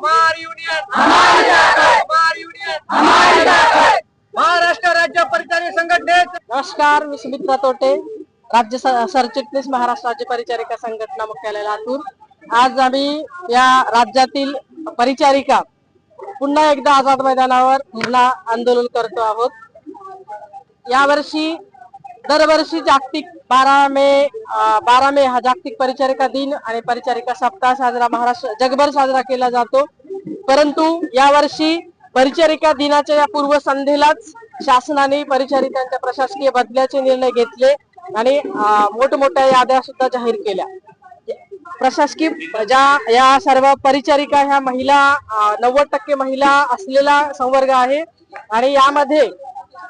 हमारी यूनियन हमारी ताकत, हमारी यूनियन हमारी ताकत। महाराष्ट्र राज्य परिचारिका संघटनेत नमस्कार, मी सुमित्रा तोटे, राज्य सरचिटणीस महाराष्ट्र राज्य परिचारिका संघटना मुख्यालय लातूर। आज आम्ही या राज्यातील परिचारिका पुन्हा एकदा आझाद मैदानावर धरणा आंदोलन करतो आहोत। यावर्षी दरवर्षी जागतिक 12 मे हा जागतिक परिचारिका दिन आणि परिचारिका सप्ताह साजरा महाराष्ट्र जगभर साजरा केला जातो। परंतु यावर्षी परिचारिका दिनाच्या या पूर्वसंध्येलाच शासनाने परिचारिकांच्या प्रशासकीय बदल्याचे निर्णय घेतले आणि मोठमोठ्या याद्या सुद्धा जाहीर केल्या। प्रशासकीय या सर्व परिचारिका ह्या महिला 90% महिला असलेला संवर्ग आहे आणि यामध्ये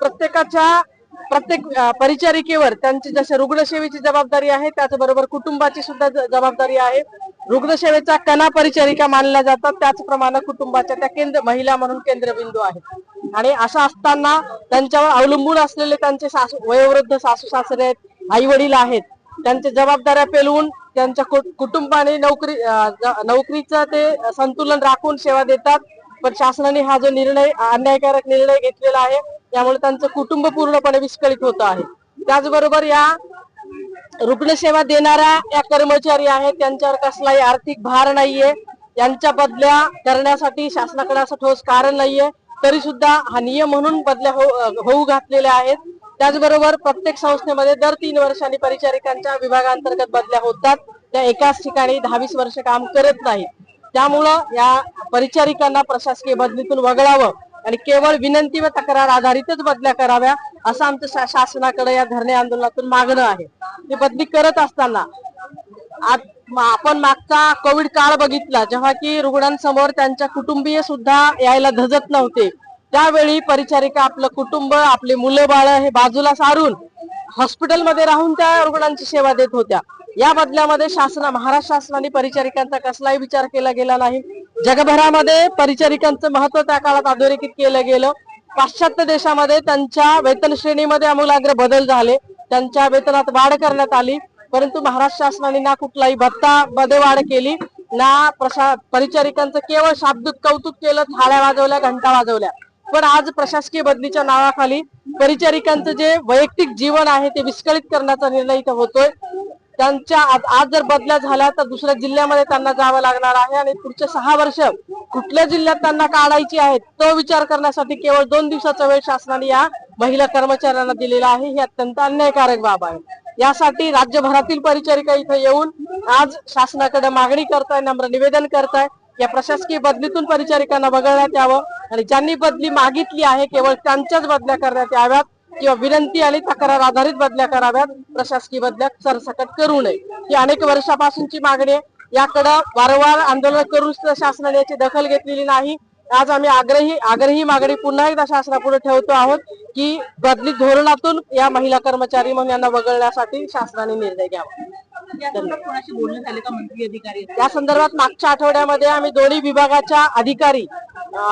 प्रत्येक परिचारिकेवर त्यांची जसे रुग्णसेवेची जबाबदारी आहे त्याचबरोबर कुटुंबाची सुद्धा जबाबदारी आहे। रुग्णसेवेचा कणा परिचारिका मानल्या जातात, त्याचप्रमाणे कुटुंबाच्या त्या महिला म्हणून केंद्रबिंदू आहेत आणि असं असताना त्यांच्यावर अवलंबून असलेले त्यांचे वयोवृद्ध सासू सासरे आहेत, आई वडील आहेत, त्यांच्या जबाबदाऱ्या पेलवून त्यांच्या कुटुंबाने नोकरीचं ते संतुलन राखून सेवा देतात। पण शासनाने हा जो निर्णय अन्यायकारक निर्णय घेतलेला आहे त्यामुळे त्यांचं कुटुंब पूर्णपणे विस्कळीत होत आहे। त्याचबरोबर या रुग्णसेवा देणाऱ्या या कर्मचारी आहेत त्यांच्यावर कसलाही आर्थिक भार नाहीये, यांच्या बदल्या करण्यासाठी शासनाकडे असं ठोस कारण नाहीये, तरी सुद्धा हा नियम म्हणून बदल्या होऊ घातलेल्या आहेत। त्याचबरोबर प्रत्येक संस्थेमध्ये दर 3 वर्षांनी परिचारिकांच्या विभागांतर्गत बदल्या होतात, त्या एकाच ठिकाणी 10-20 वर्ष काम करत नाही। त्यामुळं या परिचारिकांना प्रशासकीय बदलीतून वगळावं आणि केवळ विनंती व तक्रार आधारितच बदल्या कराव्या असं आमचं शासनाकडे या धरणे आंदोलनातून मागणं आहे। ती बदली करत असताना आपण मागचा कोविड काळ बघितला, जेव्हा की रुग्णांसमोर त्यांच्या कुटुंबीय सुद्धा यायला धजत नव्हते, त्यावेळी परिचारिका आपलं कुटुंब, आपले मुलं बाळ हे बाजूला सारून हॉस्पिटलमध्ये राहून त्या रुग्णांची सेवा देत होत्या। या बदल्यामध्ये महाराष्ट्र शासनाने परिचारिकांचा कसलाही विचार केला गेला नाही। जगभरामध्ये परिचारिकांचं महत्व त्या काळात अधोरेखित केलं गेलं। पाश्चात्य देशामध्ये त्यांच्या वेतन श्रेणीमध्ये आमूलाग्र बदल झाले, त्यांच्या वेतनात वाढ करण्यात आली, परंतु महाराष्ट्र शासनाने ना कुठलाही भत्ता मध्ये वाढ केली ना परिचारिकांचं केवळ शाब्दिक कौतुक केलं, थाळ्या वाजवल्या, घंटा वाजवल्या। पण आज प्रशासकीय बदलीच्या नावाखाली परिचारिकांचं जे वैयक्तिक जीवन आहे ते विस्कळीत करण्याचा निर्णय इथं होतोय। त्यांच्या आज जर बदल्या झाल्या तर दुसऱ्या जिल्ह्यामध्ये त्यांना जावं लागणार आहे आणि पुढचे 6 वर्ष कुठल्या जिल्ह्यात त्यांना काढायची आहेत तो विचार करण्यासाठी केवळ 2 दिवसाचा वेळ शासनाने या महिला कर्मचाऱ्यांना दिलेला आहे। ही अत्यंत अन्यायकारक बाब आहे। यासाठी राज्यभरातील परिचारिका इथं येऊन आज शासनाकडे मागणी करताय, नम्र निवेदन करताय या प्रशासकीय बदलीतून परिचारिकांना वगळण्यात यावं आणि ज्यांनी बदली मागितली आहे केवळ त्यांच्याच बदल्या करण्यात याव्यात किंवा विनंती आणि तक्रार आधारित बदल्या कराव्यात, प्रशासकीय बदल्या सरसकट करू नये। ही अनेक वर्षापासूनची मागणी आहे, याकडे वारंवार आंदोलन करून शासनाने याची दखल घेतलेली नाही। आज आम्ही आग्रही मागणी पुन्हा एकदा शासनापुढे ठेवतो आहोत की बदली धोरणातून या महिला कर्मचारी म्हणून यांना वगळण्यासाठी शासनाने निर्णय घ्यावा। या संदर्भात मागच्या आठवड्यामध्ये आम्ही दोन्ही विभागाच्या अधिकारी,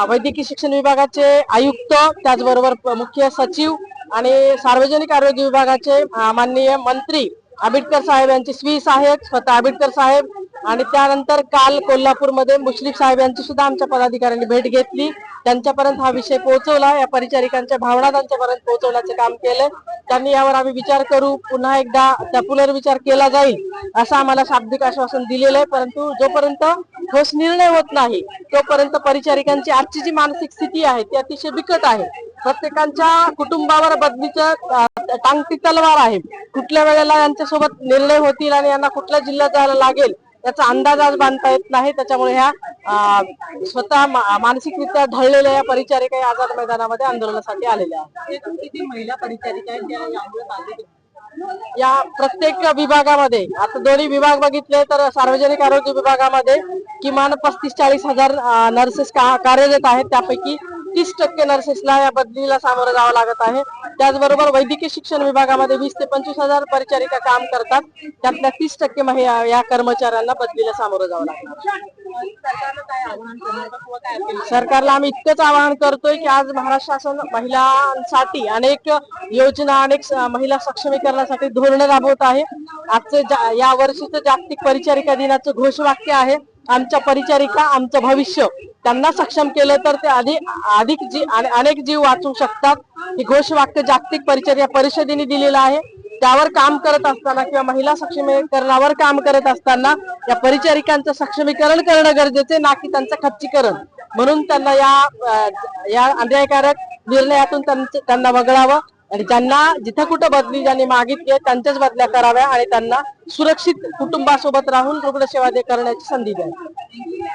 वैद्यकीय शिक्षण विभागाचे आयुक्त, त्याचबरोबर मुख्य सचिव आणि सार्वजनिक आरोग्य विभागाचे माननीय मंत्री आंबेडकर साहेब यांचे साहेब, स्वतः आंबेडकर साहेब आणि त्यानंतर काल कोल्हापूरमध्ये मुश्रीफ साहेब यांची सुद्धा आमच्या पदाधिकाऱ्यांनी भेट घेतली, त्यांच्यापर्यंत हा विषय पोहोचवला, या परिचारिकांच्या भावना त्यांच्यापर्यंत पोहोचवण्याचे काम केलं। त्यांनी यावर आम्ही विचार करू, पुन्हा एकदा त्या पुनर्विचार केला जाईल असं आम्हाला शाब्दिक आश्वासन दिलेलं आहे। परंतु जोपर्यंत ठोस निर्णय होत नाही तोपर्यंत परिचारिकांची आजची जी मानसिक स्थिती आहे ती अतिशय बिकट आहे। प्रत्येकाच्या कुटुंबावर बदलीचं टांगती तलवार आहे, कुठल्या वेळेला यांच्यासोबत निर्णय होतील आणि यांना कुठल्या जिल्ह्यात जायला लागेल याचा अंदाज आज बांधता येत नाही। त्याच्यामुळे ह्या स्वतः मानसिकरित्या ढळलेल्या या परिचारिका आझाद मैदानामध्ये आंदोलनासाठी आलेल्या आहेत। किती महिला परिचारिका आहेत या प्रत्येक विभागामध्ये? आता दोन्ही विभाग बघितले तर सार्वजनिक आरोग्य विभागामध्ये किमान 35-40 हजार नर्सेस कार्यरत आहेत, त्यापैकी 30% नर्सेसला या बदलीला सामोरं जावं लागत आहे। त्याचबरोबर वैद्यकीय शिक्षण विभागामध्ये 20 ते 25 हजार परिचारिका काम करतात, त्यातल्या 30% या कर्मचाऱ्यांना बदलीला सामोरं जावं लागतं। सरकारला आम्ही इतकंच आवाहन करतोय की आज महाराष्ट्र शासन महिलांसाठी अनेक योजना, अनेक महिला सक्षमीकरणासाठी धोरण राबवत आहे। आजचं या वर्षीचं जागतिक परिचारिका दिनाचं घोषवाक्य आहे आमच्या परिचारिका आमचं भविष्य त्यांना सक्षम केलं तर ते अनेक जीव वाचू शकतात. ही घोषवाक्य जागतिक परिचर्या परिषदेने दिलेलं आहे. त्यावर काम करत असताना किंवा महिला सक्षमीकरणावर काम करत असताना या परिचारिकांचं सक्षमीकरण करणं गरजेचे, ना की त्यांचं खच्चीकरण. म्हणून त्यांना या अन्यायकारक निर्णयातून त्यांना वगळावं आणि ज्यांना जिथं कुठं बदली ज्यांनी मागितली आहे त्यांच्याच बदल्या कराव्या आणि त्यांना सुरक्षित कुटुंबासोबत राहून रुग्णसेवा करण्याची संधी द्यावी.